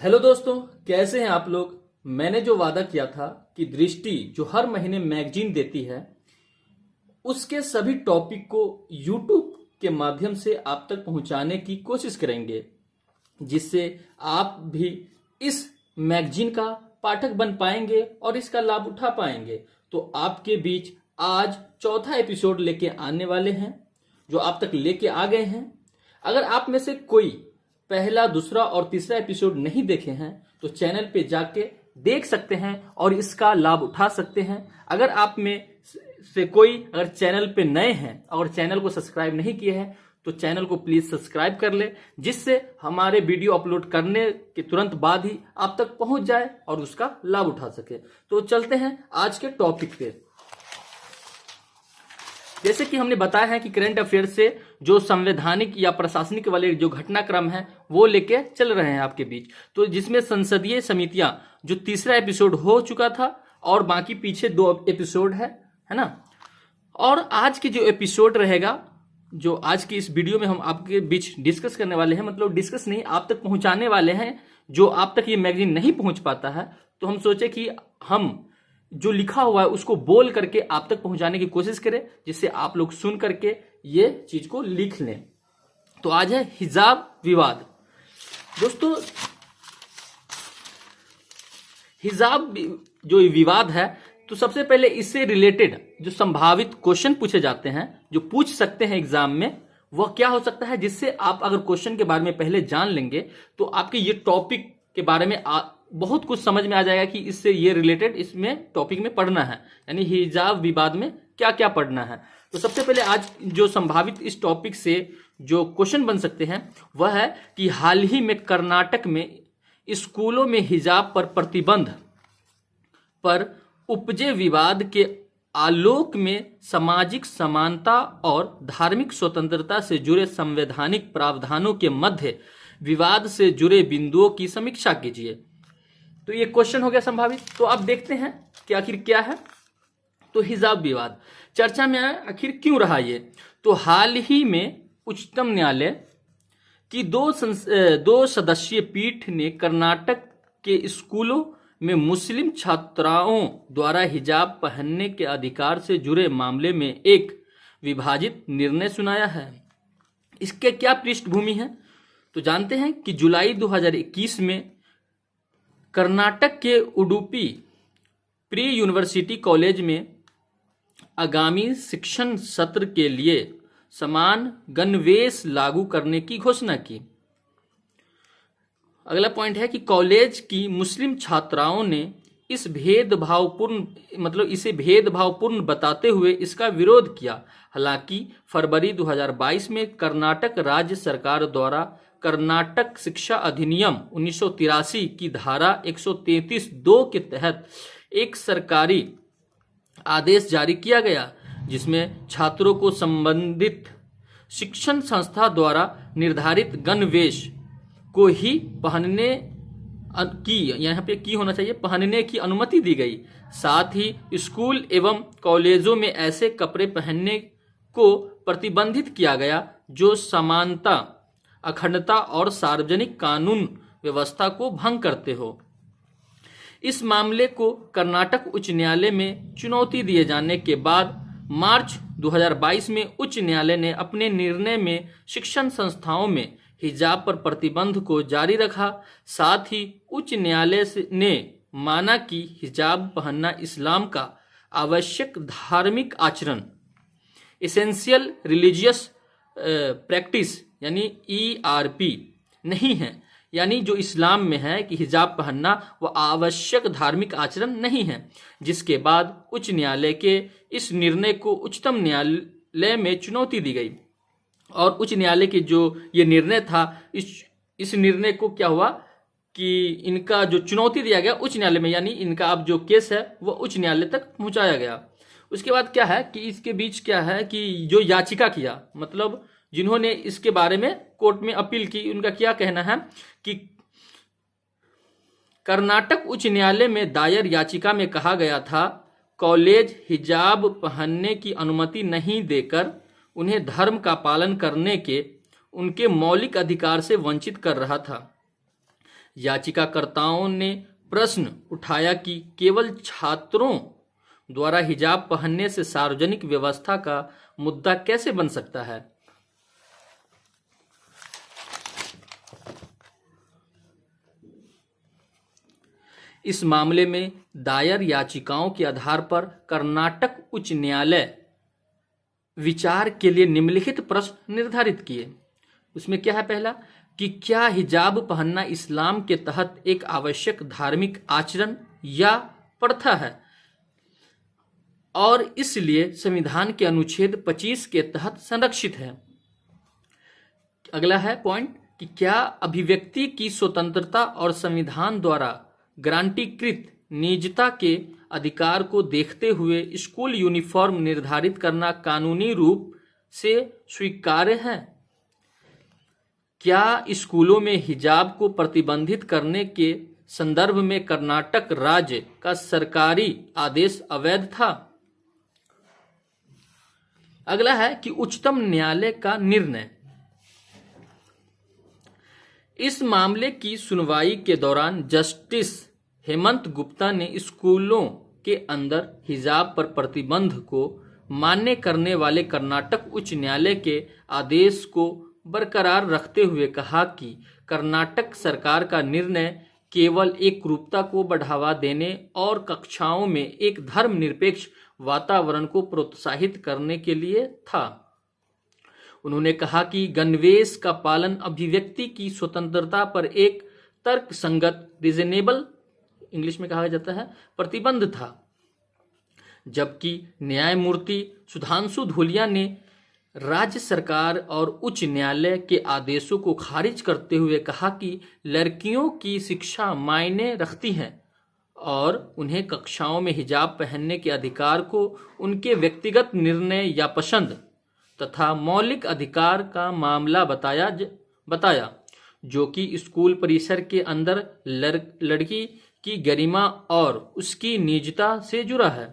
Hello दोस्तों, कैसे हैं आप लोग। मैंने जो वादा किया था कि दृष्टि जो हर महीने मैगजीन देती है उसके सभी टॉपिक को यूट्यूब के माध्यम से आप तक पहुंचाने की कोशिश करेंगे, जिससे आप भी इस मैगजीन का पाठक बन पाएंगे और इसका लाभ उठा पाएंगे। तो आपके बीच आज चौथा एपिसोड लेके आने वाले हैं, जो आप तक लेके आ गए हैं। अगर आप में से कोई पहला, दूसरा और तीसरा एपिसोड नहीं देखे हैं तो चैनल पे जाके देख सकते हैं और इसका लाभ उठा सकते हैं। अगर आप में से कोई अगर चैनल पे नए हैं और चैनल को सब्सक्राइब नहीं किए हैं तो चैनल को प्लीज सब्सक्राइब कर ले, जिससे हमारे वीडियो अपलोड करने के तुरंत बाद ही आप तक पहुंच जाए और उसका लाभ उठा सके। तो चलते हैं आज के टॉपिक पे। जैसे कि हमने बताया है कि करंट अफेयर से जो संवैधानिक या प्रशासनिक वाले जो घटनाक्रम है वो लेके चल रहे हैं आपके बीच, तो जिसमें संसदीय समितियां जो तीसरा एपिसोड हो चुका था और बाकी पीछे 2 एपिसोड है ना। और आज की जो एपिसोड रहेगा, जो आज की इस वीडियो में हम आपके बीच डिस्कस करने वाले हैं, मतलब डिस्कस नहीं, आप तक पहुंचाने वाले हैं। जो आप तक ये मैगजीन नहीं पहुंच पाता है तो हम सोचे कि हम जो लिखा हुआ है उसको बोल करके आप तक पहुंचाने की कोशिश करें, जिससे आप लोग सुन करके ये चीज को लिख लें। तो आज है हिजाब विवाद। दोस्तों, हिजाब जो विवाद है, तो सबसे पहले इससे रिलेटेड जो संभावित क्वेश्चन पूछे जाते हैं, जो पूछ सकते हैं एग्जाम में, वह क्या हो सकता है, जिससे आप अगर क्वेश्चन के बारे में पहले जान लेंगे तो आपके ये टॉपिक के बारे में बहुत कुछ समझ में आ जाएगा कि इससे ये रिलेटेड इसमें टॉपिक में पढ़ना है, यानी हिजाब विवाद में क्या क्या पढ़ना है। तो सबसे पहले आज जो संभावित इस टॉपिक से जो क्वेश्चन बन सकते हैं वह है कि हाल ही में कर्नाटक में स्कूलों में हिजाब पर प्रतिबंध पर उपजे विवाद के आलोक में सामाजिक समानता और धार्मिक स्वतंत्रता से जुड़े संवैधानिक प्रावधानों के मध्य विवाद से जुड़े बिंदुओं की समीक्षा कीजिए। तो ये क्वेश्चन हो गया संभावित। तो अब देखते हैं कि आखिर क्या है। तो हिजाब विवाद चर्चा में आखिर क्यों रहा ये। तो हाल ही में उच्चतम न्यायालय की दो सदस्यीय पीठ ने कर्नाटक के स्कूलों में मुस्लिम छात्राओं द्वारा हिजाब पहनने के अधिकार से जुड़े मामले में एक विभाजित निर्णय सुनाया है। इसके क्या पृष्ठभूमि है, तो जानते हैं कि जुलाई 2021 में कर्नाटक के उडुपी प्री यूनिवर्सिटी कॉलेज में आगामी शिक्षण सत्र के लिए समान गणवेश लागू करने की घोषणा की। अगला पॉइंट है कि कॉलेज की मुस्लिम छात्राओं ने इसे भेदभावपूर्ण बताते हुए इसका विरोध किया। हालांकि फरवरी 2022 में कर्नाटक राज्य सरकार द्वारा कर्नाटक शिक्षा अधिनियम 1983 की धारा 133(2) के तहत एक सरकारी आदेश जारी किया गया, जिसमें छात्रों को संबंधित शिक्षण संस्था द्वारा निर्धारित गणवेश को ही पहनने की, यहाँ पे की होना चाहिए, पहनने की अनुमति दी गई। साथ ही स्कूल एवं कॉलेजों में ऐसे कपड़े पहनने को प्रतिबंधित किया गया जो समानता, अखंडता और सार्वजनिक कानून व्यवस्था को भंग करते हो। इस मामले को कर्नाटक उच्च न्यायालय में चुनौती दिए जाने के बाद मार्च 2022 में उच्च न्यायालय ने अपने निर्णय में शिक्षण संस्थाओं में हिजाब पर प्रतिबंध को जारी रखा। साथ ही उच्च न्यायालय ने माना कि हिजाब पहनना इस्लाम का आवश्यक धार्मिक आचरण, एसेंशियल रिलीजियस प्रैक्टिस यानी ERP नहीं है, यानी जो इस्लाम में है कि हिजाब पहनना वह आवश्यक धार्मिक आचरण नहीं है। जिसके बाद उच्च न्यायालय के इस निर्णय को उच्चतम न्यायालय में चुनौती दी गई और उच्च न्यायालय की जो ये निर्णय था, इस निर्णय को क्या हुआ कि इनका जो चुनौती दिया गया उच्च न्यायालय में, यानी इनका अब जो केस है वह उच्च न्यायालय तक पहुंचाया गया। उसके बाद क्या है कि इसके बीच क्या है कि जो याचिका किया, मतलब जिन्होंने इसके बारे में कोर्ट में अपील की, उनका क्या कहना है कि कर्नाटक उच्च न्यायालय में दायर याचिका में कहा गया था कॉलेज हिजाब पहनने की अनुमति नहीं देकर उन्हें धर्म का पालन करने के उनके मौलिक अधिकार से वंचित कर रहा था। याचिकाकर्ताओं ने प्रश्न उठाया कि केवल छात्रों द्वारा हिजाब पहनने से सार्वजनिक व्यवस्था का मुद्दा कैसे बन सकता है। इस मामले में दायर याचिकाओं के आधार पर कर्नाटक उच्च न्यायालय विचार के लिए निम्नलिखित प्रश्न निर्धारित किए। उसमें क्या है, पहला कि क्या हिजाब पहनना इस्लाम के तहत एक आवश्यक धार्मिक आचरण या प्रथा है और इसलिए संविधान के अनुच्छेद 25 के तहत संरक्षित है। अगला है पॉइंट कि क्या अभिव्यक्ति की स्वतंत्रता और संविधान द्वारा गारंटीकृत निजता के अधिकार को देखते हुए स्कूल यूनिफॉर्म निर्धारित करना कानूनी रूप से स्वीकार्य है। क्या स्कूलों में हिजाब को प्रतिबंधित करने के संदर्भ में कर्नाटक राज्य का सरकारी आदेश अवैध था। अगला है कि उच्चतम न्यायालय का निर्णय। इस मामले की सुनवाई के दौरान जस्टिस हेमंत गुप्ता ने स्कूलों के अंदर हिजाब पर प्रतिबंध को मान्य करने वाले कर्नाटक उच्च न्यायालय के आदेश को बरकरार रखते हुए कहा कि कर्नाटक सरकार का निर्णय केवल एकरूपता को बढ़ावा देने और कक्षाओं में एक धर्मनिरपेक्ष वातावरण को प्रोत्साहित करने के लिए था। उन्होंने कहा कि गणवेश का पालन अभिव्यक्ति की स्वतंत्रता पर एक तर्कसंगत रीजनेबल इंग्लिश में कहा जाता है प्रतिबंध था, जबकि न्यायमूर्ति सुधांशु धूलिया ने राज्य सरकार और उच्च न्यायालय के आदेशों को खारिज करते हुए कहा कि लड़कियों की शिक्षा मायने रखती है और उन्हें कक्षाओं में हिजाब पहनने के अधिकार को उनके व्यक्तिगत निर्णय या पसंद तथा मौलिक अधिकार का मामला बताया जो कि स्कूल परिसर के अंदर लड़की की गरिमा और उसकी निजता से जुड़ा है।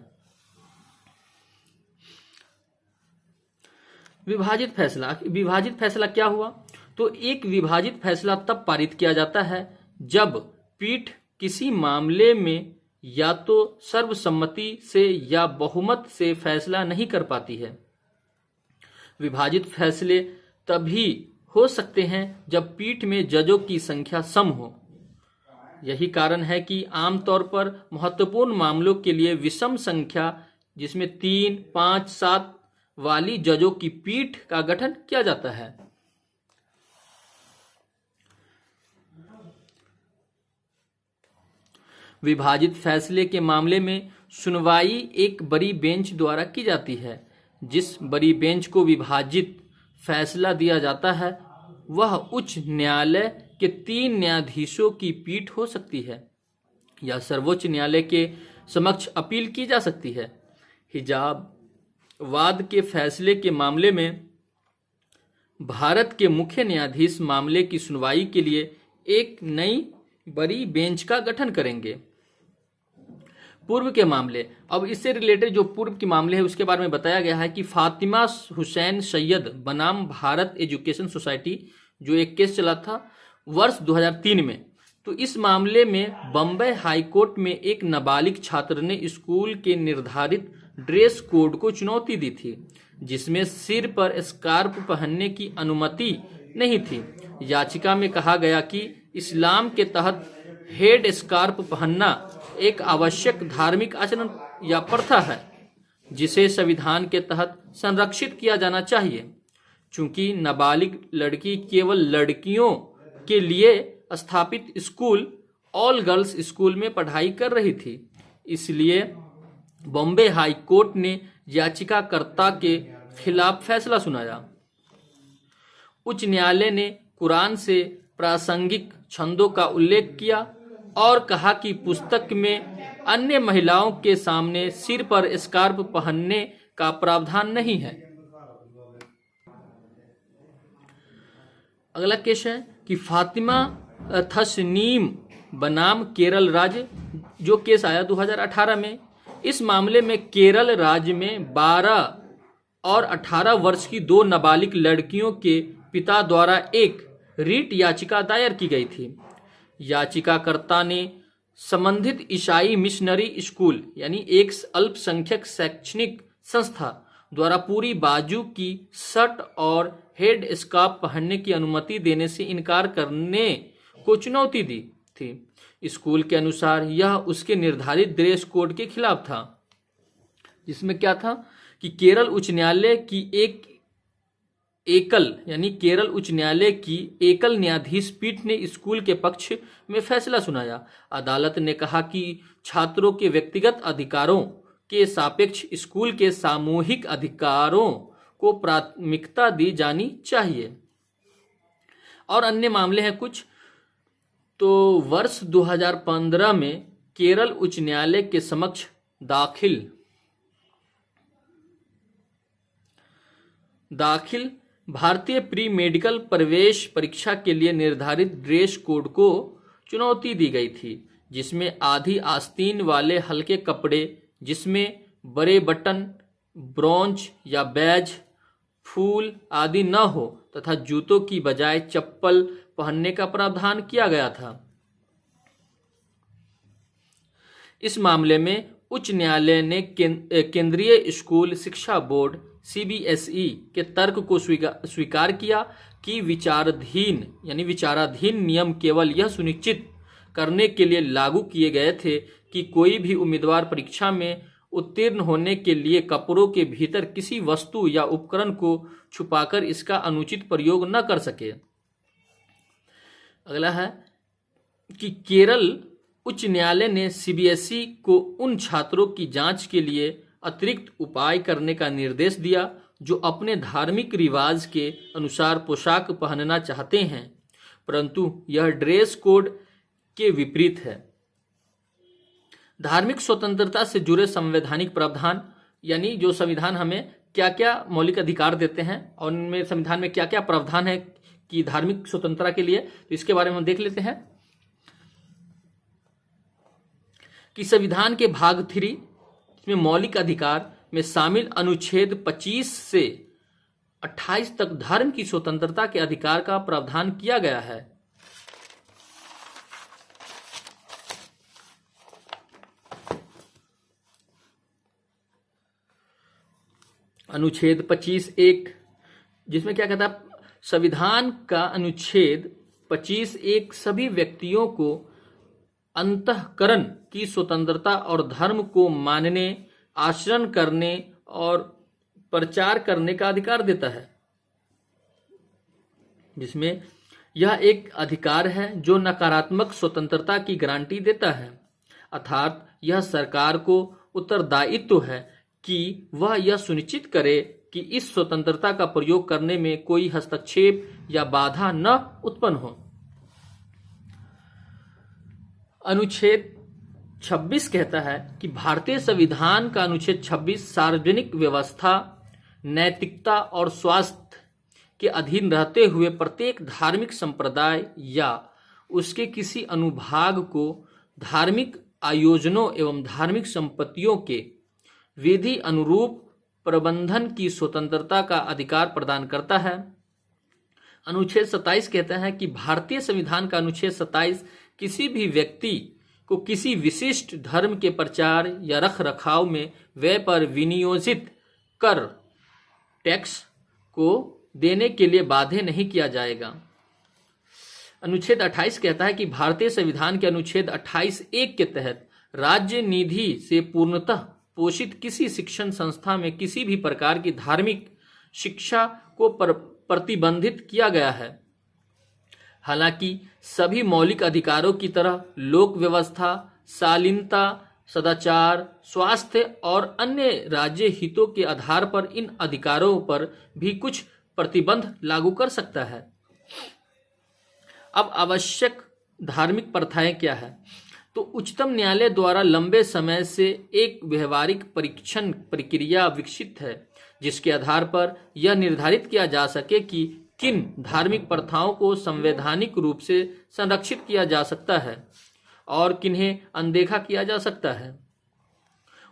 विभाजित फैसला क्या हुआ? तो एक विभाजित फैसला तब पारित किया जाता है जब पीठ किसी मामले में या तो सर्वसम्मति से या बहुमत से फैसला नहीं कर पाती है। विभाजित फैसले तभी हो सकते हैं जब पीठ में जजों की संख्या सम हो। यही कारण है कि आमतौर पर महत्वपूर्ण मामलों के लिए विषम संख्या जिसमें 3, 5, 7 वाली जजों की पीठ का गठन किया जाता है। विभाजित फैसले के मामले में सुनवाई एक बड़ी बेंच द्वारा की जाती है। जिस बड़ी बेंच को विभाजित फैसला दिया जाता है वह उच्च न्यायालय के 3 न्यायाधीशों की पीठ हो सकती है या सर्वोच्च न्यायालय के समक्ष अपील की जा सकती है। हिजाब वाद के फैसले के मामले में भारत के मुख्य न्यायाधीश मामले की सुनवाई के लिए एक नई बड़ी बेंच का गठन करेंगे। पूर्व के मामले, अब इससे रिलेटेड जो पूर्व के मामले है उसके बारे में बताया गया है कि फातिमा हुसैन सैयद बनाम भारत एजुकेशन सोसाइटी जो एक केस चला था वर्ष 2003 में। तो इस मामले में बम्बई हाईकोर्ट में एक नाबालिग छात्र ने स्कूल के निर्धारित ड्रेस कोड को चुनौती दी थी जिसमें सिर पर स्कार्फ पहनने की अनुमति नहीं थी। याचिका में कहा गया कि इस्लाम के तहत हेड स्कार्फ पहनना एक आवश्यक धार्मिक आचरण या प्रथा है जिसे संविधान के तहत संरक्षित किया जाना चाहिए। चूंकि नाबालिग लड़की केवल लड़कियों के लिए स्थापित स्कूल ऑल गर्ल्स स्कूल में पढ़ाई कर रही थी, इसलिए बॉम्बे हाई कोर्ट ने याचिकाकर्ता के खिलाफ फैसला सुनाया। उच्च न्यायालय ने कुरान से प्रासंगिक छंदों का उल्लेख किया और कहा कि पुस्तक में अन्य महिलाओं के सामने सिर पर स्कार्फ पहनने का प्रावधान नहीं है। अगला केस है कि फातिमा तस्नीम बनाम केरल राज्य, जो केस आया 2018 में। इस मामले में केरल राज्य में 12 और 18 वर्ष की 2 नाबालिग लड़कियों के पिता द्वारा एक रीट याचिका दायर की गई थी। याचिकाकर्ता ने संबंधित ईसाई मिशनरी स्कूल यानी एक अल्पसंख्यक शैक्षणिक संस्था द्वारा पूरी बाजू की शर्ट और हेड स्कार्फ पहनने की अनुमति देने से इनकार करने को चुनौती दी थी। स्कूल के अनुसार यह उसके निर्धारित ड्रेस कोड के खिलाफ था, जिसमें क्या था कि केरल उच्च न्यायालय की केरल उच्च न्यायालय की एकल न्यायाधीश पीठ ने स्कूल के पक्ष में फैसला सुनाया। अदालत ने कहा कि छात्रों के व्यक्तिगत अधिकारों के सापेक्ष स्कूल के सामूहिक अधिकारों को प्राथमिकता दी जानी चाहिए। और अन्य मामले हैं कुछ। तो वर्ष 2015 में केरल उच्च न्यायालय के समक्ष दाखिल भारतीय प्री मेडिकल प्रवेश परीक्षा के लिए निर्धारित ड्रेस कोड को चुनौती दी गई थी, जिसमें आधी आस्तीन वाले हल्के कपड़े जिसमें बड़े बटन, ब्रोंज या बैज, फूल आदि न हो तथा जूतों की बजाय चप्पल पहनने का प्रावधान किया गया था। इस मामले में उच्च न्यायालय ने केंद्रीय स्कूल शिक्षा बोर्ड सीबीएसई के तर्क को स्वीकार किया कि विचाराधीन नियम केवल यह सुनिश्चित करने के लिए लागू किए गए थे कि कोई भी उम्मीदवार परीक्षा में उत्तीर्ण होने के लिए कपड़ों के भीतर किसी वस्तु या उपकरण को छुपाकर इसका अनुचित प्रयोग न कर सके। अगला है कि केरल उच्च न्यायालय ने सीबीएसई को उन छात्रों की जांच के लिए अतिरिक्त उपाय करने का निर्देश दिया जो अपने धार्मिक रिवाज के अनुसार पोशाक पहनना चाहते हैं, परंतु यह ड्रेस कोड के विपरीत है। धार्मिक स्वतंत्रता से जुड़े संवैधानिक प्रावधान, यानी जो संविधान हमें क्या क्या मौलिक अधिकार देते हैं और उनमें संविधान में क्या क्या प्रावधान है कि धार्मिक स्वतंत्रता के लिए, तो इसके बारे में हम देख लेते हैं कि संविधान के भाग 3 में मौलिक अधिकार में शामिल अनुच्छेद 25 से 28 तक धर्म की स्वतंत्रता के अधिकार का प्रावधान किया गया है। अनुच्छेद 25(1) जिसमें क्या कहता है, संविधान का अनुच्छेद 25(1) सभी व्यक्तियों को अंतःकरण की स्वतंत्रता और धर्म को मानने, आचरण करने और प्रचार करने का अधिकार देता है, जिसमें यह एक अधिकार है जो नकारात्मक स्वतंत्रता की गारंटी देता है, अर्थात यह सरकार को उत्तरदायित्व है कि वह यह सुनिश्चित करे कि इस स्वतंत्रता का प्रयोग करने में कोई हस्तक्षेप या बाधा न उत्पन्न हो। अनुच्छेद 26 कहता है कि भारतीय संविधान का अनुच्छेद 26 सार्वजनिक व्यवस्था, नैतिकता और स्वास्थ्य के अधीन रहते हुए प्रत्येक धार्मिक संप्रदाय या उसके किसी अनुभाग को धार्मिक आयोजनों एवं धार्मिक संपत्तियों के विधि अनुरूप प्रबंधन की स्वतंत्रता का अधिकार प्रदान करता है। अनुच्छेद 27 कहता है कि भारतीय संविधान का अनुच्छेद 27 किसी भी व्यक्ति को किसी विशिष्ट धर्म के प्रचार या रख रखाव में व्यय पर विनियोजित कर टैक्स को देने के लिए बाध्य नहीं किया जाएगा। अनुच्छेद 28 कहता है कि भारतीय संविधान के अनुच्छेद 28(1) के तहत राज्य निधि से पूर्णतः पोषित किसी शिक्षण संस्था में किसी भी प्रकार की धार्मिक शिक्षा को प्रतिबंधित किया गया है। हालांकि सभी मौलिक अधिकारों की तरह लोक व्यवस्था, शालीनता, सदाचार, स्वास्थ्य और अन्य राज्य हितों के आधार पर इन अधिकारों पर भी कुछ प्रतिबंध लागू कर सकता है। अब आवश्यक धार्मिक प्रथाएं क्या है? तो उच्चतम न्यायालय द्वारा लंबे समय से एक व्यवहारिक परीक्षण प्रक्रिया विकसित है, जिसके आधार पर यह निर्धारित किया जा सके कि किन धार्मिक प्रथाओं को संवैधानिक रूप से संरक्षित किया जा सकता है और किन्हें अनदेखा किया जा सकता है।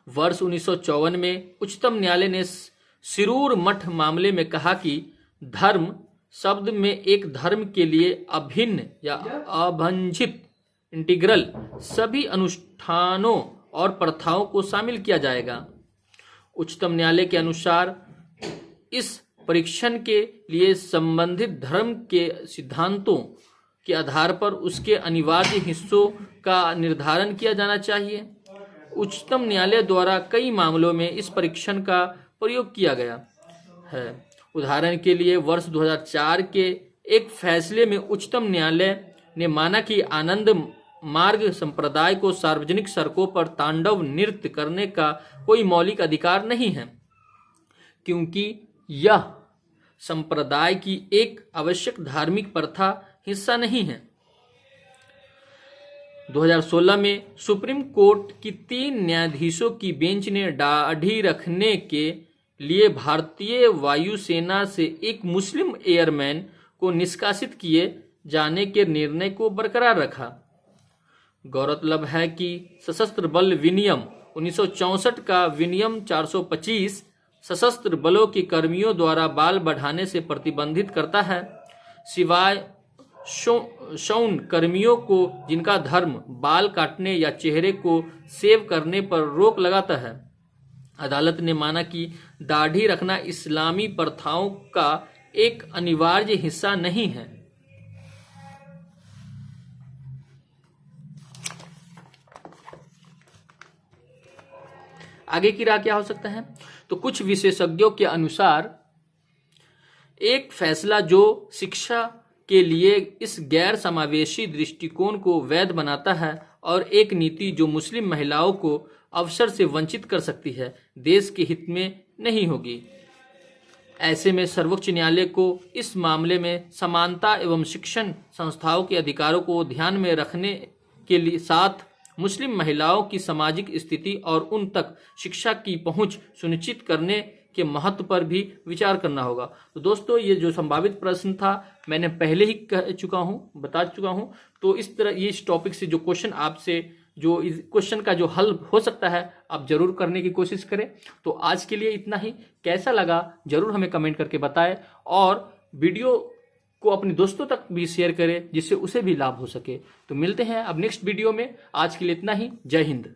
वर्ष 1954 में उच्चतम न्यायालय ने सिरूर मठ मामले में कहा कि धर्म शब्द में एक धर्म के लिए अभिन्न या अभंजित इंटीग्रल सभी अनुष्ठानों और प्रथाओं को शामिल किया जाएगा। उच्चतम न्यायालय के अनुसार इस परीक्षण के लिए संबंधित धर्म के सिद्धांतों के आधार पर उसके अनिवार्य हिस्सों का निर्धारण किया जाना चाहिए। उच्चतम न्यायालय द्वारा कई मामलों में इस परीक्षण का प्रयोग किया गया है। उदाहरण के लिए वर्ष 2004 के एक फैसले में उच्चतम न्यायालय ने माना कि आनंद मार्ग संप्रदाय को सार्वजनिक सड़कों पर तांडव नृत्य करने का कोई मौलिक अधिकार नहीं है, क्योंकि यह संप्रदाय की एक आवश्यक धार्मिक प्रथा हिस्सा नहीं है। 2016 में सुप्रीम कोर्ट की 3 न्यायाधीशों की बेंच ने दाढ़ी रखने के लिए भारतीय वायुसेना से एक मुस्लिम एयरमैन को निष्कासित किए जाने के निर्णय को बरकरार रखा। गौरतलब है कि सशस्त्र बल विनियम 1964 का विनियम 425 सशस्त्र बलों के कर्मियों द्वारा बाल बढ़ाने से प्रतिबंधित करता है, सिवाय शौन कर्मियों को जिनका धर्म बाल काटने या चेहरे को सेव करने पर रोक लगाता है। अदालत ने माना कि दाढ़ी रखना इस्लामी प्रथाओं का एक अनिवार्य हिस्सा नहीं है। आगे की राह क्या हो सकता है? तो कुछ विशेषज्ञों के अनुसार एक फैसला जो शिक्षा के लिए इस गैर समावेशी दृष्टिकोण को वैध बनाता है और एक नीति जो मुस्लिम महिलाओं को अवसर से वंचित कर सकती है, देश के हित में नहीं होगी। ऐसे में सर्वोच्च न्यायालय को इस मामले में समानता एवं शिक्षण संस्थाओं के अधिकारों को ध्यान में रखने के लिए साथ मुस्लिम महिलाओं की सामाजिक स्थिति और उन तक शिक्षा की पहुंच सुनिश्चित करने के महत्व पर भी विचार करना होगा। तो दोस्तों, ये जो संभावित प्रश्न था मैंने पहले ही बता चुका हूं। तो इस तरह ये इस टॉपिक से जो क्वेश्चन आपसे जो इस क्वेश्चन का जो हल हो सकता है आप जरूर करने की कोशिश करें। तो आज के लिए इतना ही। कैसा लगा जरूर हमें कमेंट करके बताएं और वीडियो को अपने दोस्तों तक भी शेयर करें जिससे उसे भी लाभ हो सके। तो मिलते हैं अब नेक्स्ट वीडियो में। आज के लिए इतना ही। जय हिंद।